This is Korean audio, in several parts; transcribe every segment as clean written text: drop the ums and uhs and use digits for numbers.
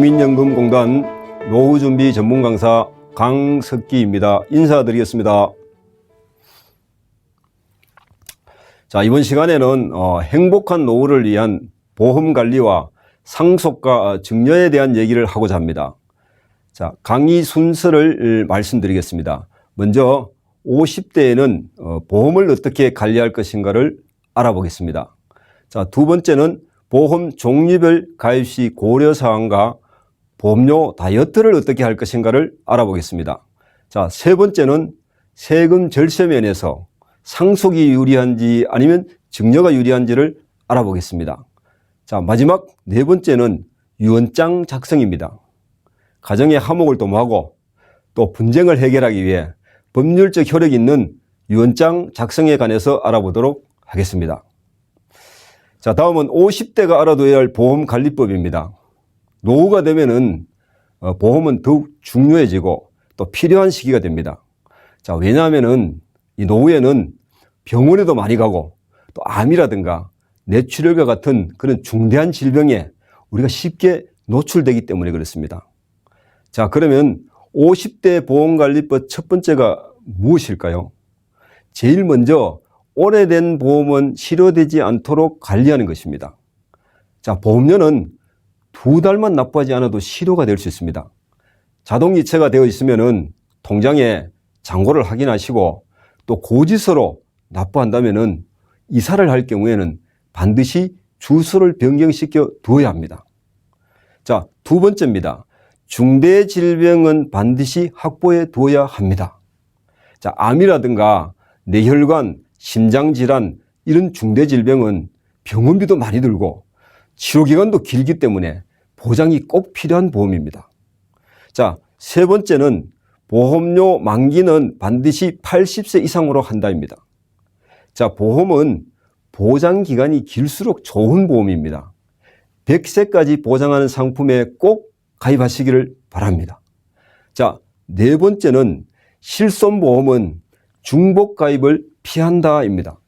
국민연금공단 노후준비 전문 강사 강석기입니다. 인사드리겠습니다. 자, 이번 시간에는 행복한 노후를 위한 보험관리와 상속과 증여에 대한 얘기를 하고자 합니다. 자, 강의 순서를 말씀드리겠습니다. 먼저 50대에는 보험을 어떻게 관리할 것인가를 알아보겠습니다. 자, 두 번째는 보험 종류별 가입 시 고려사항과 보험료 다이어트를 어떻게 할 것인가를 알아보겠습니다. 자, 세 번째는 세금 절세 면에서 상속이 유리한지 아니면 증여가 유리한지를 알아보겠습니다. 자, 마지막 네 번째는 유언장 작성입니다. 가정의 화목을 도모하고 또 분쟁을 해결하기 위해 법률적 효력이 있는 유언장 작성에 관해서 알아보도록 하겠습니다. 자, 다음은 50대가 알아둬야 할 보험관리법입니다. 노후가 되면은 보험은 더욱 중요해지고 또 필요한 시기가 됩니다. 자, 왜냐하면은 이 노후에는 병원에도 많이 가고 또 암이라든가 뇌출혈과 같은 그런 중대한 질병에 우리가 쉽게 노출되기 때문에 그렇습니다. 자, 그러면 50대 보험관리법 첫 번째가 무엇일까요? 제일 먼저 오래된 보험은 실효되지 않도록 관리하는 것입니다. 자, 보험료는 2달만 납부하지 않아도 실효가 될 수 있습니다. 자동이체가 되어 있으면은 통장에 잔고를 확인하시고 또 고지서로 납부한다면은 이사를 할 경우에는 반드시 주소를 변경시켜 두어야 합니다. 자, 두 번째입니다. 중대 질병은 반드시 확보해 두어야 합니다. 자, 암이라든가 뇌혈관, 심장질환 이런 중대 질병은 병원비도 많이 들고 치료기간도 길기 때문에 보장이 꼭 필요한 보험입니다. 자, 세 번째는 보험료 만기는 반드시 80세 이상으로 한다입니다. 자, 보험은 보장기간이 길수록 좋은 보험입니다. 100세까지 보장하는 상품에 꼭 가입하시기를 바랍니다. 자, 네 번째는 실손보험은 중복 가입을 피한다입니다.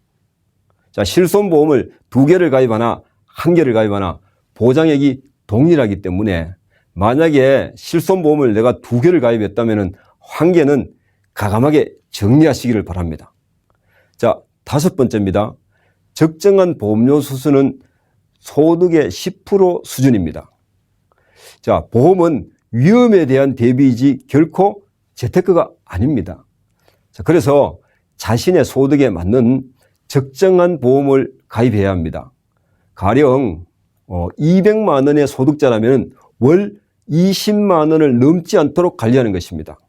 자, 실손보험을 2개를 가입하나 1개를 가입하나 보장액이 동일하기 때문에 만약에 실손보험을 내가 2개를 가입했다면 1개는 가감하게 정리하시기를 바랍니다. 자, 다섯 번째입니다. 적정한 보험료 수수는 소득의 10% 수준입니다. 자, 보험은 위험에 대한 대비이지 결코 재테크가 아닙니다. 자, 그래서 자신의 소득에 맞는 적정한 보험을 가입해야 합니다. 가령 200만 원의 소득자라면 월 20만 원을 넘지 않도록 관리하는 것입니다.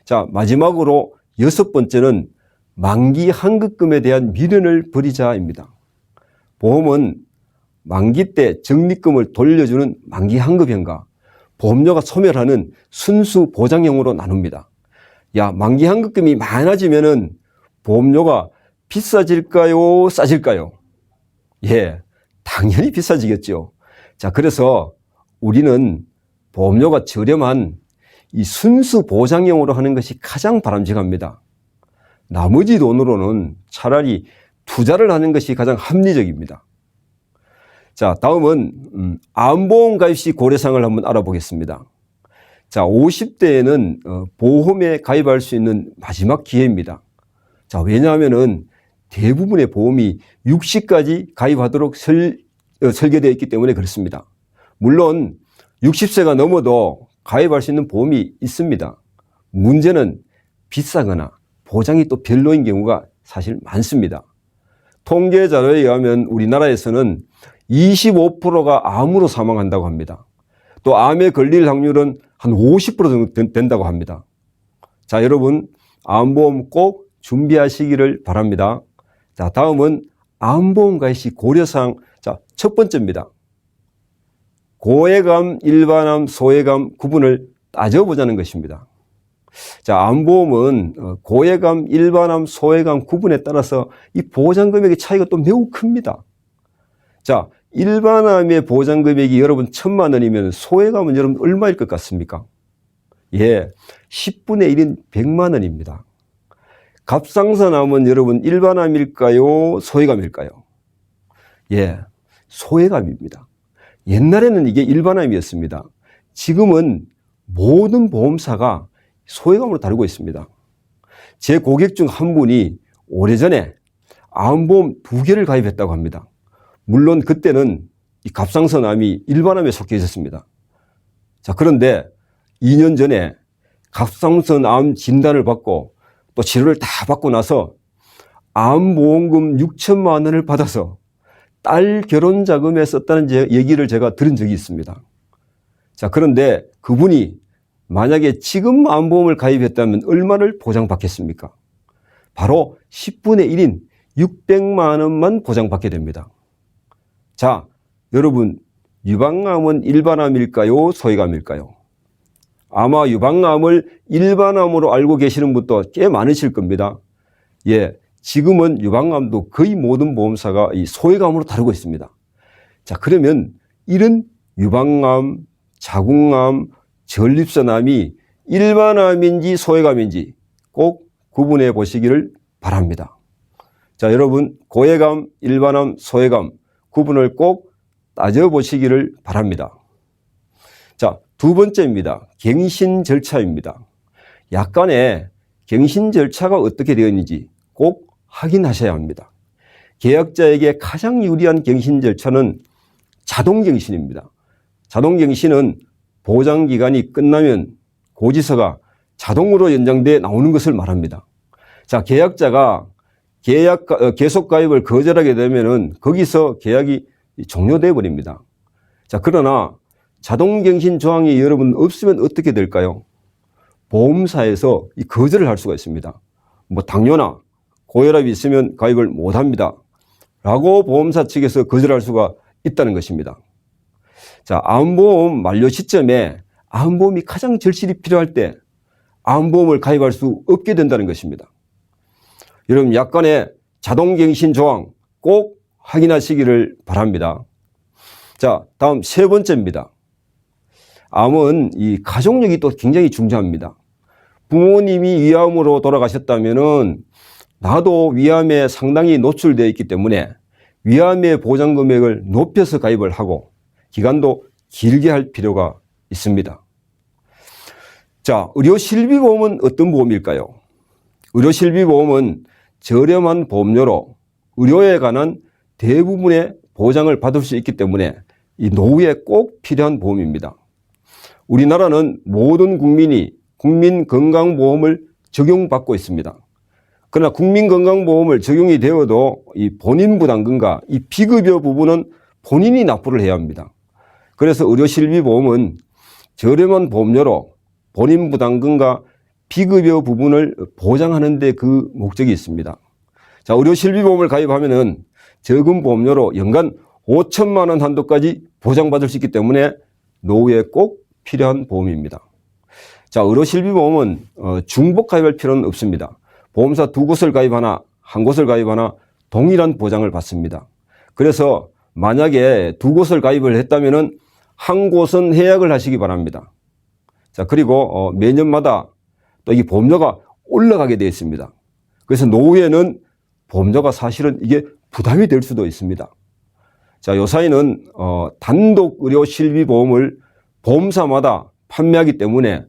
자, 마지막으로 여섯 번째는 만기 환급금에 대한 미련을 버리자입니다. 보험은 만기 때 적립금을 돌려주는 만기 환급형과 보험료가 소멸하는 순수 보장형으로 나눕니다. 야, 만기 환급금이 많아지면은 보험료가 비싸질까요? 싸질까요? 예, 당연히 비싸지겠죠. 자, 그래서 우리는 보험료가 저렴한 이 순수 보장형으로 하는 것이 가장 바람직합니다. 나머지 돈으로는 차라리 투자를 하는 것이 가장 합리적입니다. 자, 다음은 암보험 가입 시 고려사항을 한번 알아보겠습니다. 자, 50대에는 보험에 가입할 수 있는 마지막 기회입니다. 자, 왜냐하면은 대부분의 보험이 60까지 가입하도록 설계되어 있기 때문에 그렇습니다. 물론 60세가 넘어도 가입할 수 있는 보험이 있습니다. 문제는 비싸거나 보장이 또 별로인 경우가 사실 많습니다. 통계 자료에 의하면 우리나라에서는 25%가 암으로 사망한다고 합니다. 또 암에 걸릴 확률은 한 50% 정도 된다고 합니다. 자, 여러분 암보험 꼭 준비하시기를 바랍니다. 자, 다음은 암보험 가입 시 고려사항. 자, 첫 번째입니다. 고액암, 일반암, 소액암 구분을 따져보자는 것입니다. 자, 암보험은 고액암, 일반암, 소액암 구분에 따라서 이 보장금액의 차이가 또 매우 큽니다. 자, 일반암의 보장금액이 여러분 1,000만 원이면 소액암은 여러분 얼마일 것 같습니까? 예, 10분의 1인 100만 원입니다. 갑상선암은 여러분 일반암일까요? 소액암일까요? 예, 소액암입니다. 옛날에는 이게 일반암이었습니다. 지금은 모든 보험사가 소외감으로 다루고 있습니다. 제 고객 중 한 분이 오래전에 암보험 2개를 가입했다고 합니다. 물론 그때는 이 갑상선암이 일반암에 속해 있었습니다. 자, 그런데 2년 전에 갑상선암 진단을 받고 또 치료를 다 받고 나서 암보험금 6천만 원을 받아서 딸 결혼 자금에 썼다는 얘기를 제가 들은 적이 있습니다. 자, 그런데 그분이 만약에 지금 암보험을 가입했다면 얼마를 보장받겠습니까? 바로 10분의 1인 600만 원만 보장받게 됩니다. 자, 여러분, 유방암은 일반암일까요? 소외감일까요? 아마 유방암을 일반암으로 알고 계시는 분도 꽤 많으실 겁니다. 예, 지금은 유방암도 거의 모든 보험사가 이 소외감으로 다루고 있습니다. 자, 그러면 이런 유방암, 자궁암, 전립선암이 일반암인지 소외감인지 꼭 구분해 보시기를 바랍니다. 자, 여러분, 고해감, 일반암, 소외감 구분을 꼭 따져보시기를 바랍니다. 자, 두 번째입니다. 갱신 절차입니다. 약간의 갱신 절차가 어떻게 되어 있는지 꼭 확인하셔야 합니다. 계약자에게 가장 유리한 갱신 절차는 자동갱신입니다. 자동갱신은 보장기간이 끝나면 고지서가 자동으로 연장돼 나오는 것을 말합니다. 자, 계약자가 계속 가입을 거절하게 되면은 거기서 계약이 종료돼 버립니다. 자, 그러나 자동갱신 조항이 여러분 없으면 어떻게 될까요? 보험사에서 이 거절을 할 수가 있습니다. 뭐 당뇨나 고혈압이 있으면 가입을 못합니다 라고 보험사 측에서 거절할 수가 있다는 것입니다. 자, 암보험 만료 시점에 암보험이 가장 절실히 필요할 때 암보험을 가입할 수 없게 된다는 것입니다. 여러분, 약간의 자동갱신 조항 꼭 확인하시기를 바랍니다. 자, 다음 세 번째입니다. 암은 이 가족력이 또 굉장히 중요합니다. 부모님이 위암으로 돌아가셨다면은 나도 위암에 상당히 노출되어 있기 때문에 위암의 보장 금액을 높여서 가입을 하고 기간도 길게 할 필요가 있습니다. 자, 의료실비보험은 어떤 보험일까요? 의료실비보험은 저렴한 보험료로 의료에 관한 대부분의 보장을 받을 수 있기 때문에 이 노후에 꼭 필요한 보험입니다. 우리나라는 모든 국민이 국민건강보험을 적용받고 있습니다. 그러나 국민건강보험을 적용이 되어도 이 본인부담금과 이 비급여 부분은 본인이 납부를 해야 합니다. 그래서 의료실비보험은 저렴한 보험료로 본인부담금과 비급여 부분을 보장하는 데 그 목적이 있습니다. 자, 의료실비보험을 가입하면은 적은 보험료로 연간 5천만 원 한도까지 보장받을 수 있기 때문에 노후에 꼭 필요한 보험입니다. 자, 의료실비보험은 중복 가입할 필요는 없습니다. 보험사 2곳을 가입하나 한 곳을 가입하나 동일한 보장을 받습니다. 그래서 만약에 2곳을 가입을 했다면은 한 곳은 해약을 하시기 바랍니다. 자, 그리고 매년마다 또 이 보험료가 올라가게 되어 있습니다. 그래서 노후에는 보험료가 사실은 이게 부담이 될 수도 있습니다. 자, 요사이는 단독 의료 실비보험을 보험사마다 판매하기 때문에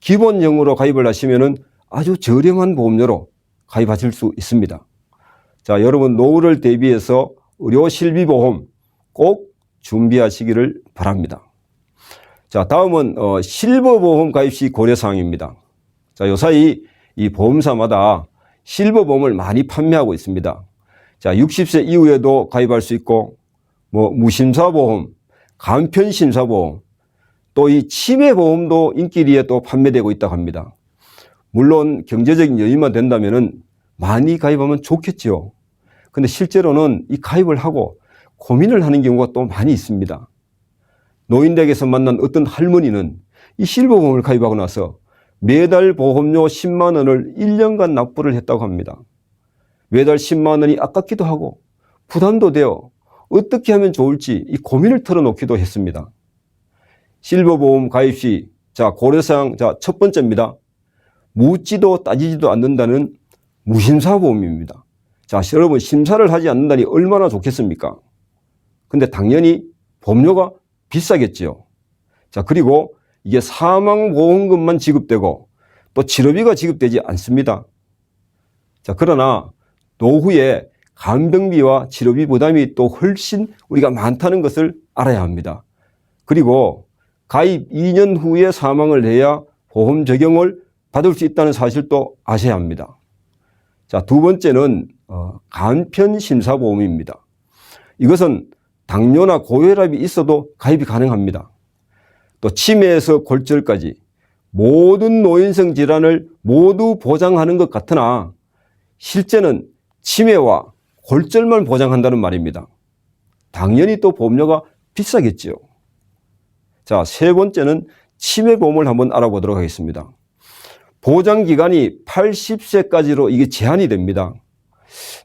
기본형으로 가입을 하시면은 아주 저렴한 보험료로 가입하실 수 있습니다. 자, 여러분 노후를 대비해서 의료 실비보험 꼭 준비하시기를 바랍니다. 자, 다음은 실버보험 가입 시 고려사항입니다. 자, 요사이 이 보험사마다 실버보험을 많이 판매하고 있습니다. 자, 60세 이후에도 가입할 수 있고 뭐 무심사보험, 간편심사보험, 또 이 치매보험도 인기리에 또 판매되고 있다고 합니다. 물론 경제적인 여유만 된다면은 많이 가입하면 좋겠지요. 근데 실제로는 이 가입을 하고 고민을 하는 경우가 또 많이 있습니다. 노인댁에서 만난 어떤 할머니는 이 실버보험을 가입하고 나서 매달 보험료 10만 원을 1년간 납부를 했다고 합니다. 매달 10만 원이 아깝기도 하고 부담도 되어 어떻게 하면 좋을지 이 고민을 털어놓기도 했습니다. 실버보험 가입 시 자, 고려사항 자, 첫 번째입니다. 묻지도 따지지도 않는다는 무심사보험입니다. 자, 여러분 심사를 하지 않는다니 얼마나 좋겠습니까? 근데 당연히 보험료가 비싸겠지요. 자, 그리고 이게 사망보험금만 지급되고 또 치료비가 지급되지 않습니다. 자, 그러나 노후에 간병비와 치료비 부담이 또 훨씬 우리가 많다는 것을 알아야 합니다. 그리고 가입 2년 후에 사망을 해야 보험 적용을 받을 수 있다는 사실도 아셔야 합니다. 자, 두 번째는 간편심사보험입니다. 이것은 당뇨나 고혈압이 있어도 가입이 가능합니다. 또 치매에서 골절까지 모든 노인성 질환을 모두 보장하는 것 같으나 실제는 치매와 골절만 보장한다는 말입니다. 당연히 또 보험료가 비싸겠지요. 자, 세 번째는 치매보험을 한번 알아보도록 하겠습니다. 보장기간이 80세까지로 이게 제한이 됩니다.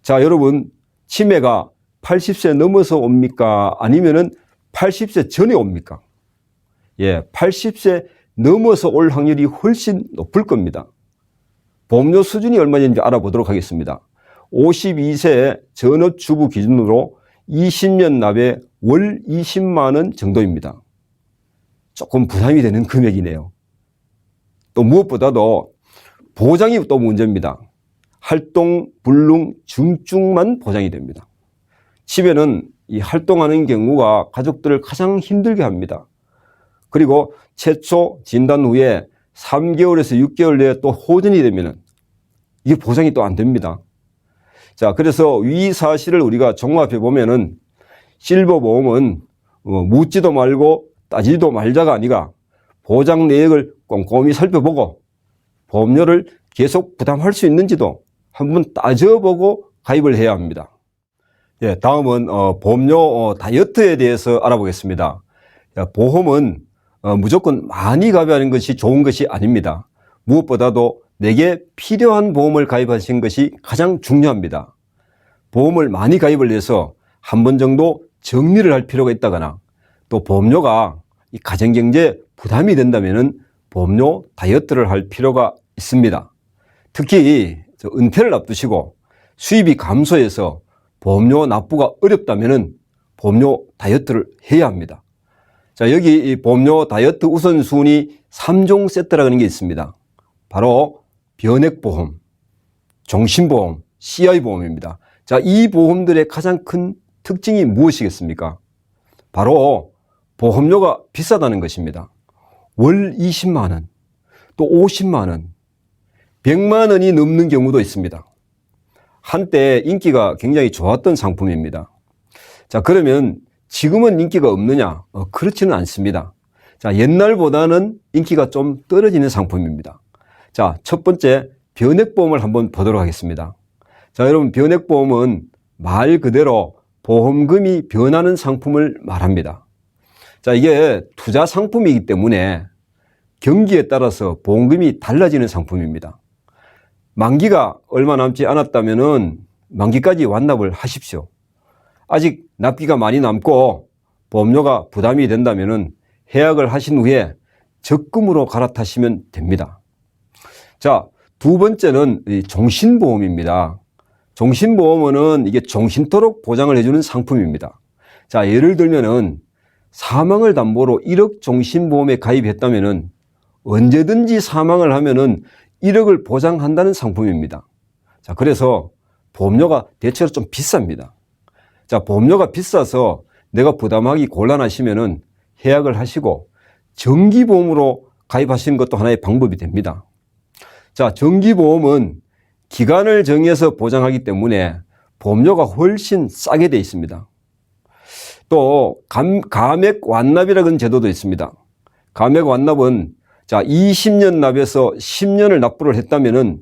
자, 여러분, 치매가 80세 넘어서 옵니까? 아니면은 80세 전에 옵니까? 예, 80세 넘어서 올 확률이 훨씬 높을 겁니다. 보험료 수준이 얼마인지 알아보도록 하겠습니다. 52세 전업주부 기준으로 20년 납에 월 20만 원 정도입니다. 조금 부담이 되는 금액이네요. 또 무엇보다도 보장이 또 문제입니다. 활동, 불능, 중증만 보장이 됩니다. 치매는 이 활동하는 경우가 가족들을 가장 힘들게 합니다. 그리고 최초 진단 후에 3개월에서 6개월 내에 또 호전이 되면 이게 보장이 또 안 됩니다. 자, 그래서 위 사실을 우리가 종합해 보면은 실버보험은 묻지도 말고 따지도 말자가 아니라 보장 내역을 꼼꼼히 살펴보고 보험료를 계속 부담할 수 있는지도 한번 따져보고 가입을 해야 합니다. 예, 다음은 보험료 다이어트에 대해서 알아보겠습니다. 보험은 무조건 많이 가입하는 것이 좋은 것이 아닙니다. 무엇보다도 내게 필요한 보험을 가입하신 것이 가장 중요합니다. 보험을 많이 가입을 해서 한 번 정도 정리를 할 필요가 있다거나 또 보험료가 이 가정경제에 부담이 된다면 보험료 다이어트를 할 필요가 있습니다. 특히 은퇴를 앞두시고 수입이 감소해서 보험료 납부가 어렵다면 보험료 다이어트를 해야 합니다. 자, 여기 이 보험료 다이어트 우선순위 3종 세트라는 게 있습니다. 바로 변액보험, 종신보험, CI보험입니다. 자, 이 보험들의 가장 큰 특징이 무엇이겠습니까? 바로 보험료가 비싸다는 것입니다. 월 20만 원, 또 50만 원, 100만 원이 넘는 경우도 있습니다. 한때 인기가 굉장히 좋았던 상품입니다. 자, 그러면 지금은 인기가 없느냐? 그렇지는 않습니다. 자, 옛날보다는 인기가 좀 떨어지는 상품입니다. 자, 첫 번째 변액보험을 한번 보도록 하겠습니다. 자, 여러분, 변액보험은 말 그대로 보험금이 변하는 상품을 말합니다. 자, 이게 투자 상품이기 때문에 경기에 따라서 보험금이 달라지는 상품입니다. 만기가 얼마 남지 않았다면은 만기까지 완납을 하십시오. 아직 납기가 많이 남고 보험료가 부담이 된다면은 해약을 하신 후에 적금으로 갈아타시면 됩니다. 자, 두 번째는 종신보험입니다. 종신보험은 이게 종신토록 보장을 해주는 상품입니다. 자, 예를 들면은 사망을 담보로 1억 종신보험에 가입했다면은 언제든지 사망을 하면은 1억을 보장한다는 상품입니다. 자, 그래서 보험료가 대체로 좀 비쌉니다. 자, 보험료가 비싸서 내가 부담하기 곤란하시면은 해약을 하시고 정기보험으로 가입하시는 것도 하나의 방법이 됩니다. 자, 정기보험은 기간을 정해서 보장하기 때문에 보험료가 훨씬 싸게 되어 있습니다. 또 가맥 완납이라는 제도도 있습니다. 가맥 완납은 자, 20년 납에서 10년을 납부를 했다면은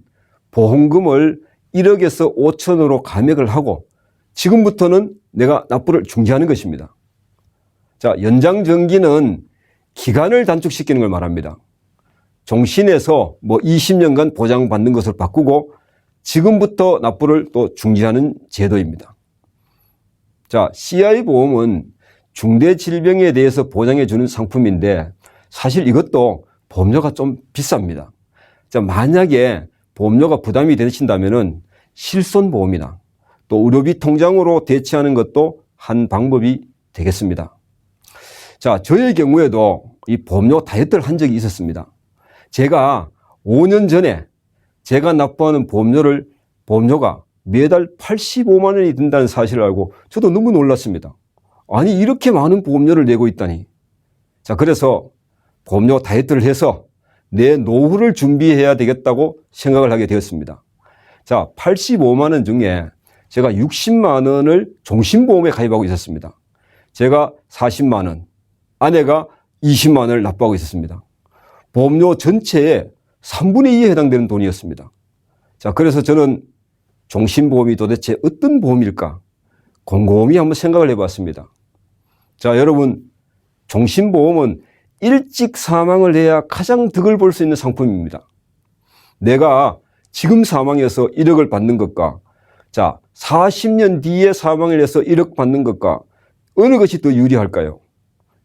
보험금을 1억에서 5천으로 가맥을 하고 지금부터는 내가 납부를 중지하는 것입니다. 자, 연장정기는 기간을 단축시키는 걸 말합니다. 종신에서 20년간 보장받는 것을 바꾸고 지금부터 납부를 또 중지하는 제도입니다. 자, CI보험은 중대질병에 대해서 보장해 주는 상품인데 사실 이것도 보험료가 좀 비쌉니다. 자, 만약에 보험료가 부담이 되신다면은 실손보험이나 또 의료비 통장으로 대체하는 것도 한 방법이 되겠습니다. 자, 저의 경우에도 이 보험료 다이어트를 한 적이 있었습니다. 제가 5년 전에 제가 납부하는 보험료가 매달 85만 원이 든다는 사실을 알고 저도 너무 놀랐습니다. 아니, 이렇게 많은 보험료를 내고 있다니. 자, 그래서 보험료 다이어트를 해서 내 노후를 준비해야 되겠다고 생각을 하게 되었습니다. 자, 85만 원 중에 제가 60만 원을 종신보험에 가입하고 있었습니다. 제가 40만 원, 아내가 20만 원을 납부하고 있었습니다. 보험료 전체의 3분의 2에 해당되는 돈이었습니다. 자, 그래서 저는 종신보험이 도대체 어떤 보험일까? 곰곰이 한번 생각을 해봤습니다. 자, 여러분, 종신보험은 일찍 사망을 해야 가장 득을 볼 수 있는 상품입니다. 내가 지금 사망해서 1억을 받는 것과, 자, 40년 뒤에 사망을 해서 1억 받는 것과 어느 것이 더 유리할까요?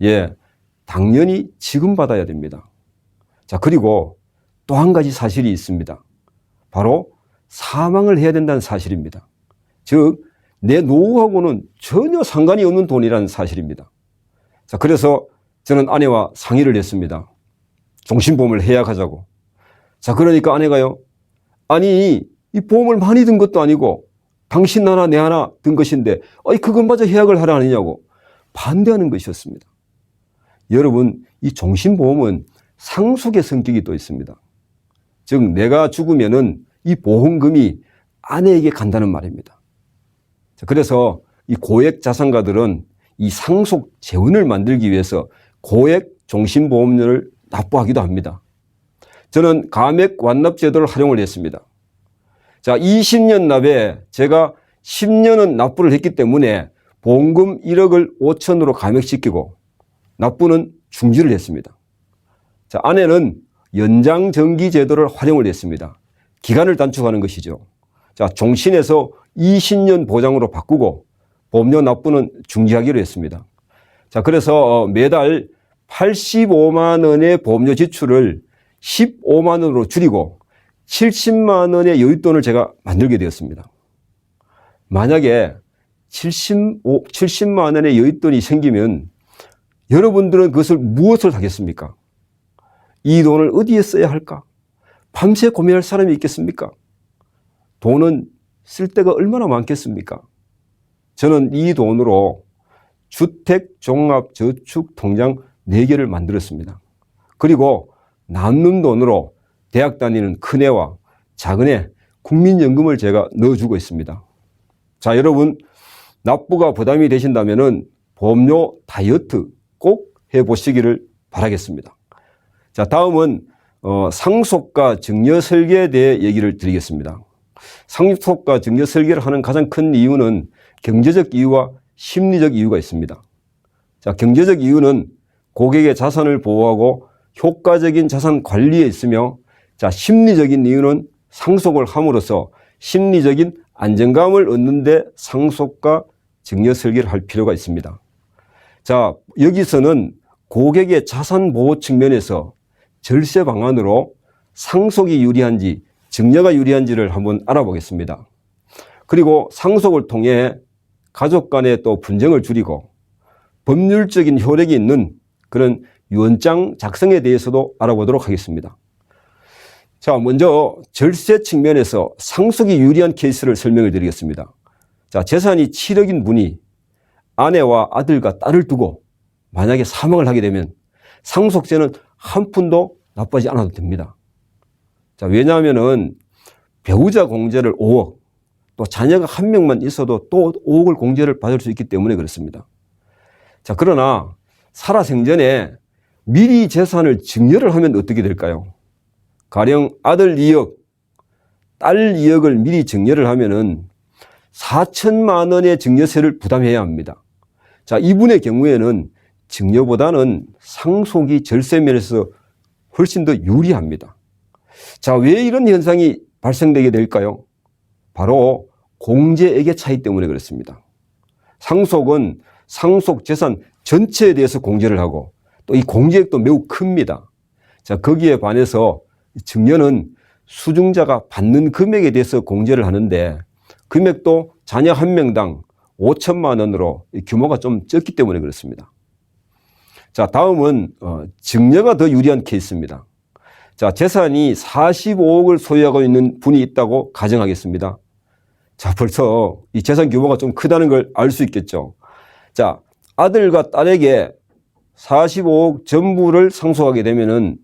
예, 당연히 지금 받아야 됩니다. 자, 그리고 또 한 가지 사실이 있습니다. 바로 사망을 해야 된다는 사실입니다. 즉, 내 노후하고는 전혀 상관이 없는 돈이라는 사실입니다. 자, 그래서 저는 아내와 상의를 했습니다. 종신보험을 해약하자고. 자, 그러니까 아내가요, 아니, 이 보험을 많이 든 것도 아니고 당신 하나 내 하나 든 것인데 그것마저 해약을 하라 하느냐고 반대하는 것이었습니다. 여러분, 이 종신보험은 상속의 성격이 또 있습니다. 즉, 내가 죽으면은 이 보험금이 아내에게 간다는 말입니다. 자, 그래서 이 고액 자산가들은 이 상속 재원을 만들기 위해서 고액 종신보험료를 납부하기도 합니다. 저는 감액 완납 제도를 활용을 했습니다. 자, 20년 납에 제가 10년은 납부를 했기 때문에 보험금 1억을 5천으로 감액시키고 납부는 중지를 했습니다. 자, 아내는 연장 정기 제도를 활용을 했습니다. 기간을 단축하는 것이죠. 자, 종신에서 20년 보장으로 바꾸고 보험료 납부는 중지하기로 했습니다. 자, 그래서 매달 85만 원의 보험료 지출을 15만 원으로 줄이고 70만 원의 여윳돈을 제가 만들게 되었습니다. 만약에 70만 원의 여윳돈이 생기면 여러분들은 그것을 무엇을 하겠습니까? 이 돈을 어디에 써야 할까? 밤새 고민할 사람이 있겠습니까? 돈은 쓸 데가 얼마나 많겠습니까? 저는 이 돈으로 주택종합저축통장 4개를 만들었습니다. 그리고 남는 돈으로 대학 다니는 큰애와 작은애 국민연금을 제가 넣어주고 있습니다. 자, 여러분, 납부가 부담이 되신다면 보험료 다이어트 꼭 해보시기를 바라겠습니다. 자, 다음은 상속과 증여설계에 대해 얘기를 드리겠습니다. 상속과 증여설계를 하는 가장 큰 이유는 경제적 이유와 심리적 이유가 있습니다. 자, 경제적 이유는 고객의 자산을 보호하고 효과적인 자산 관리에 있으며, 자, 심리적인 이유는 상속을 함으로써 심리적인 안정감을 얻는데 상속과 증여설계를 할 필요가 있습니다. 자, 여기서는 고객의 자산 보호 측면에서 절세 방안으로 상속이 유리한지 증여가 유리한지를 한번 알아보겠습니다. 그리고 상속을 통해 가족 간의 또 분쟁을 줄이고 법률적인 효력이 있는 그런 유언장 작성에 대해서도 알아보도록 하겠습니다. 자, 먼저 절세 측면에서 상속이 유리한 케이스를 설명을 드리겠습니다. 자, 재산이 7억인 분이 아내와 아들과 딸을 두고 만약에 사망을 하게 되면 상속세는 한 푼도 납부하지 않아도 됩니다. 자, 왜냐하면은 배우자 공제를 5억, 또 자녀가 한 명만 있어도 또 5억을 공제를 받을 수 있기 때문에 그렇습니다. 자, 그러나 살아생전에 미리 재산을 증여를 하면 어떻게 될까요? 가령 아들 2억, 딸 2억을 미리 증여를 하면은 4천만 원의 증여세를 부담해야 합니다. 자, 이분의 경우에는 증여보다는 상속이 절세 면에서 훨씬 더 유리합니다. 자, 왜 이런 현상이 발생되게 될까요? 바로 공제액의 차이 때문에 그렇습니다. 상속은 상속 재산 전체에 대해서 공제를 하고 또 이 공제액도 매우 큽니다. 자, 거기에 반해서 증여는 수증자가 받는 금액에 대해서 공제를 하는데 금액도 자녀 한 명당 5천만 원으로 규모가 좀 적기 때문에 그렇습니다. 자, 다음은 증여가 더 유리한 케이스입니다. 자, 재산이 45억을 소유하고 있는 분이 있다고 가정하겠습니다. 자, 벌써 이 재산 규모가 좀 크다는 걸 알 수 있겠죠. 자, 아들과 딸에게 45억 전부를 상속하게 되면은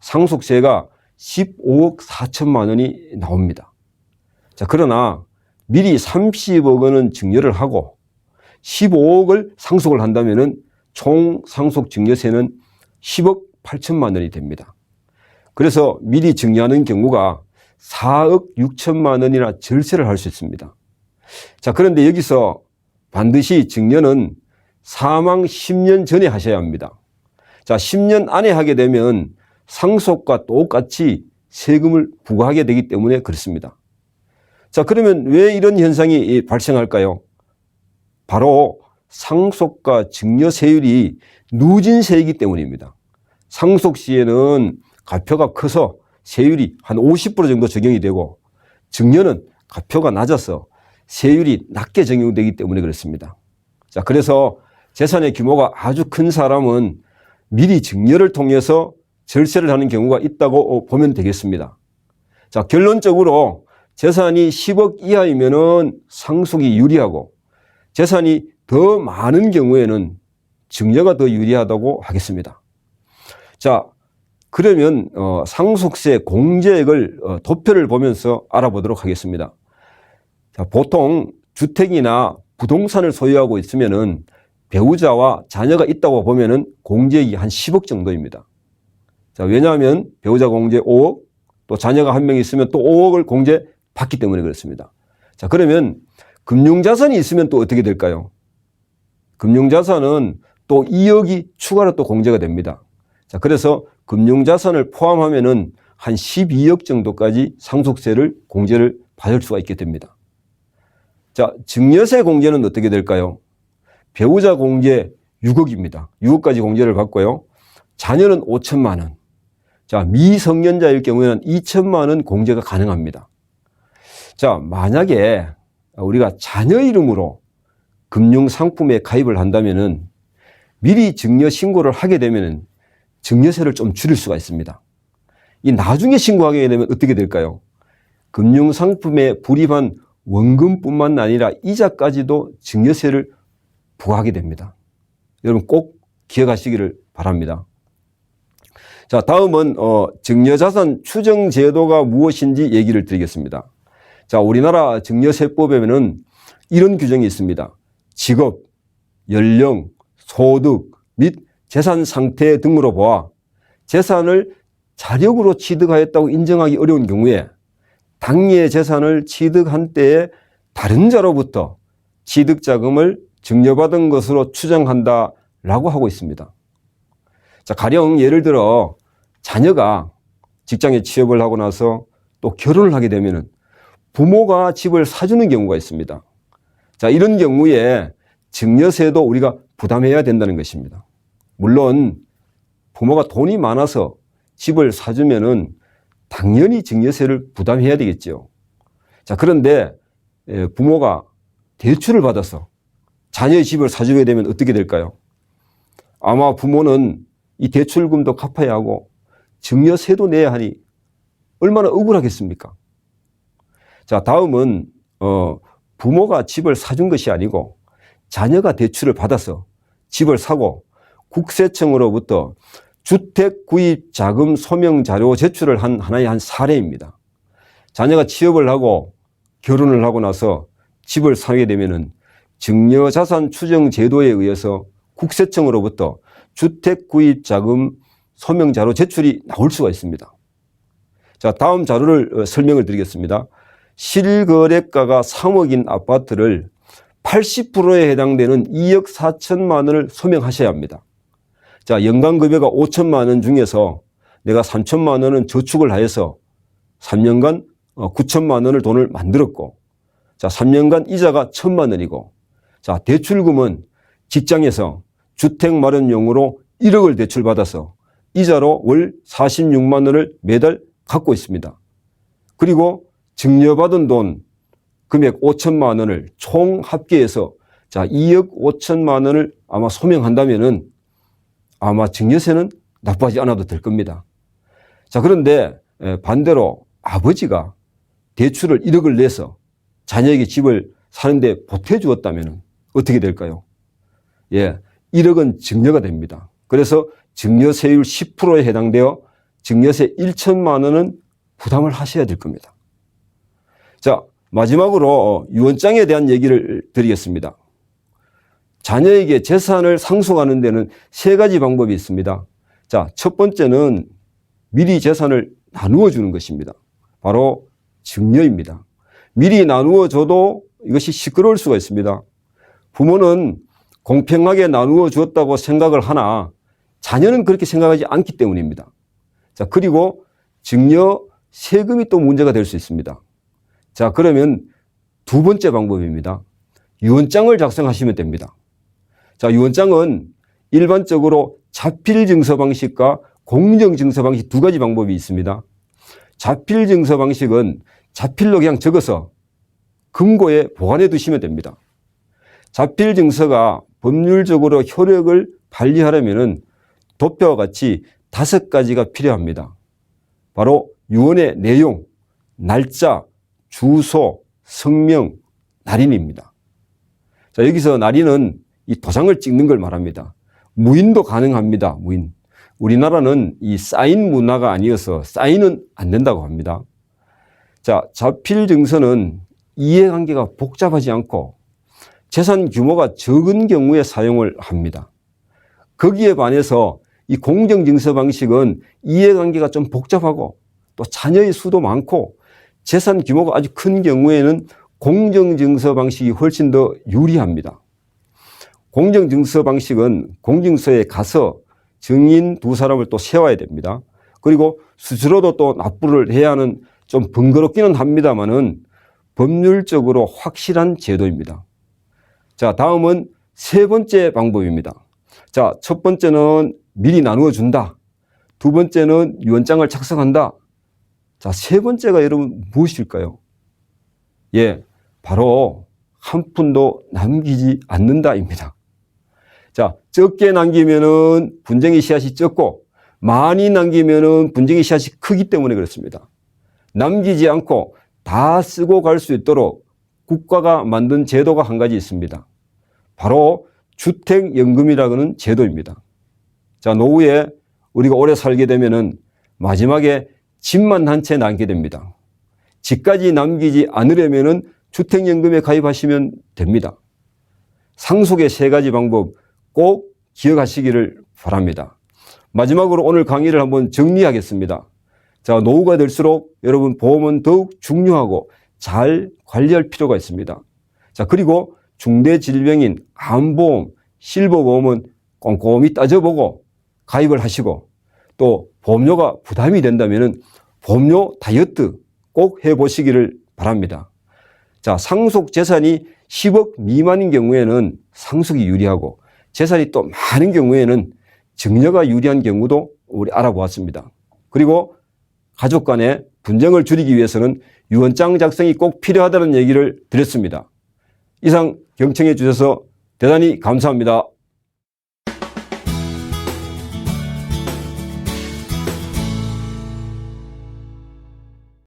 상속세가 15억 4천만 원이 나옵니다. 자, 그러나 미리 30억 원은 증여를 하고 15억을 상속을 한다면은 총 상속 증여세는 10억 8천만 원이 됩니다. 그래서 미리 증여하는 경우가 4억 6천만 원이나 절세를 할 수 있습니다. 자, 그런데 여기서 반드시 증여는 사망 10년 전에 하셔야 합니다. 자, 10년 안에 하게 되면 상속과 똑같이 세금을 부과하게 되기 때문에 그렇습니다. 자, 그러면 왜 이런 현상이 발생할까요? 바로 상속과 증여세율이 누진세이기 때문입니다. 상속 시에는 가표가 커서 세율이 한 50% 정도 적용이 되고 증여는 가표가 낮아서 세율이 낮게 적용되기 때문에 그렇습니다. 자, 그래서 재산의 규모가 아주 큰 사람은 미리 증여를 통해서 절세를 하는 경우가 있다고 보면 되겠습니다. 자, 결론적으로 재산이 10억 이하이면은 상속이 유리하고 재산이 더 많은 경우에는 증여가 더 유리하다고 하겠습니다. 자, 그러면 상속세 공제액을 도표를 보면서 알아보도록 하겠습니다. 자, 보통 주택이나 부동산을 소유하고 있으면은 배우자와 자녀가 있다고 보면은 공제액이 한 10억 정도입니다. 자, 왜냐하면 배우자 공제 5억, 또 자녀가 한 명 있으면 또 5억을 공제 받기 때문에 그렇습니다. 자, 그러면 금융자산이 있으면 또 어떻게 될까요? 금융자산은 또 2억이 추가로 또 공제가 됩니다. 자, 그래서 금융자산을 포함하면은 한 12억 정도까지 상속세를 공제를 받을 수가 있게 됩니다. 자, 증여세 공제는 어떻게 될까요? 배우자 공제 6억입니다. 6억까지 공제를 받고요. 자녀는 5천만 원. 자, 미성년자일 경우에는 2천만 원 공제가 가능합니다. 자, 만약에 우리가 자녀 이름으로 금융상품에 가입을 한다면은 미리 증여 신고를 하게 되면은 증여세를 좀 줄일 수가 있습니다. 이 나중에 신고하게 되면 어떻게 될까요? 금융상품에 불입한 원금뿐만 아니라 이자까지도 증여세를 부과하게 됩니다. 여러분 꼭 기억하시기를 바랍니다. 자, 다음은 증여자산 추정제도가 무엇인지 얘기를 드리겠습니다. 자, 우리나라 증여세법에는 이런 규정이 있습니다. 직업, 연령, 소득 및 재산 상태 등으로 보아 재산을 자력으로 취득하였다고 인정하기 어려운 경우에 당리의 재산을 취득한 때에 다른 자로부터 취득자금을 증여받은 것으로 추정한다라고 하고 있습니다. 자, 가령 예를 들어 자녀가 직장에 취업을 하고 나서 또 결혼을 하게 되면은 부모가 집을 사주는 경우가 있습니다. 자, 이런 경우에 증여세도 우리가 부담해야 된다는 것입니다. 물론 부모가 돈이 많아서 집을 사주면은 당연히 증여세를 부담해야 되겠죠. 자, 그런데 부모가 대출을 받아서 자녀의 집을 사주게 되면 어떻게 될까요? 아마 부모는 이 대출금도 갚아야 하고 증여세도 내야 하니 얼마나 억울하겠습니까? 자, 다음은 부모가 집을 사준 것이 아니고 자녀가 대출을 받아서 집을 사고 국세청으로부터 주택구입자금 소명자료 제출을 한 하나의 한 사례입니다. 자녀가 취업을 하고 결혼을 하고 나서 집을 사게 되면은 증여자산 추정제도에 의해서 국세청으로부터 주택구입자금 소명자료 제출이 나올 수가 있습니다. 자, 다음 자료를 설명을 드리겠습니다. 실거래가가 3억인 아파트를 80%에 해당되는 2억 4천만 원을 소명하셔야 합니다. 자, 연간급여가 5천만 원 중에서 내가 3천만 원은 저축을 하여서 3년간 9천만 원을 돈을 만들었고, 자, 3년간 이자가 1,000만 원이고, 자, 대출금은 직장에서 주택 마련용으로 1억을 대출받아서 이자로 월 46만 원을 매달 갖고 있습니다. 그리고 증여받은 돈 금액 5천만 원을 총 합계해서 자, 2억 5천만 원을 아마 소명한다면은 아마 증여세는 납부하지 않아도 될 겁니다. 자, 그런데 반대로 아버지가 대출을 1억을 내서 자녀에게 집을 사는데 보태주었다면 어떻게 될까요? 예, 1억은 증여가 됩니다. 그래서 증여세율 10%에 해당되어 증여세 1천만 원은 부담을 하셔야 될 겁니다. 자, 마지막으로 유언장에 대한 얘기를 드리겠습니다. 자녀에게 재산을 상속하는 데는 3가지 방법이 있습니다. 자, 첫 번째는 미리 재산을 나누어 주는 것입니다. 바로 증여입니다. 미리 나누어 줘도 이것이 시끄러울 수가 있습니다. 부모는 공평하게 나누어 주었다고 생각을 하나 자녀는 그렇게 생각하지 않기 때문입니다. 자, 그리고 증여 세금이 또 문제가 될 수 있습니다. 자, 그러면 2번째 방법입니다. 유언장을 작성하시면 됩니다. 자, 유언장은 일반적으로 자필 증서 방식과 공정 증서 방식 2가지 방법이 있습니다. 자필 증서 방식은 자필로 그냥 적어서 금고에 보관해 두시면 됩니다. 자필 증서가 법률적으로 효력을 발휘하려면 도표와 같이 5가지가 필요합니다. 바로 유언의 내용, 날짜, 주소, 성명, 날인입니다. 자, 여기서 날인은 이 도장을 찍는 걸 말합니다. 무인도 가능합니다. 무인. 우리나라는 이 사인 문화가 아니어서 사인은 안 된다고 합니다. 자, 자필 증서는 이해관계가 복잡하지 않고 재산 규모가 적은 경우에 사용을 합니다. 거기에 반해서 이 공정증서 방식은 이해관계가 좀 복잡하고 또 자녀의 수도 많고 재산 규모가 아주 큰 경우에는 공정증서 방식이 훨씬 더 유리합니다. 공정증서 방식은 공증서에 가서 증인 2사람을 또 세워야 됩니다. 그리고 스스로도 또 납부를 해야 하는 좀 번거롭기는 합니다만은 법률적으로 확실한 제도입니다. 자, 다음은 3번째 방법입니다. 자, 첫 번째는 미리 나누어 준다. 2번째는 유언장을 작성한다. 자, 3번째가 여러분 무엇일까요? 예, 바로 한 푼도 남기지 않는다입니다. 자, 적게 남기면은 분쟁의 씨앗이 적고 많이 남기면은 분쟁의 씨앗이 크기 때문에 그렇습니다. 남기지 않고 다 쓰고 갈 수 있도록 국가가 만든 제도가 한 가지 있습니다. 바로 주택연금이라는 제도입니다. 자, 노후에 우리가 오래 살게 되면은 마지막에 집만 한 채 남게 됩니다. 집까지 남기지 않으려면은 주택연금에 가입하시면 됩니다. 상속의 3가지 방법 꼭 기억하시기를 바랍니다. 마지막으로 오늘 강의를 한번 정리하겠습니다. 자, 노후가 될수록 여러분 보험은 더욱 중요하고 잘 관리할 필요가 있습니다. 자, 그리고 중대질병인 암보험, 실버보험은 꼼꼼히 따져보고 가입을 하시고 또 보험료가 부담이 된다면 보험료 다이어트 꼭 해보시기를 바랍니다. 자, 상속 재산이 10억 미만인 경우에는 상속이 유리하고 재산이 또 많은 경우에는 증여가 유리한 경우도 우리 알아보았습니다. 그리고 가족 간의 분쟁을 줄이기 위해서는 유언장 작성이 꼭 필요하다는 얘기를 드렸습니다. 이상 경청해 주셔서 대단히 감사합니다.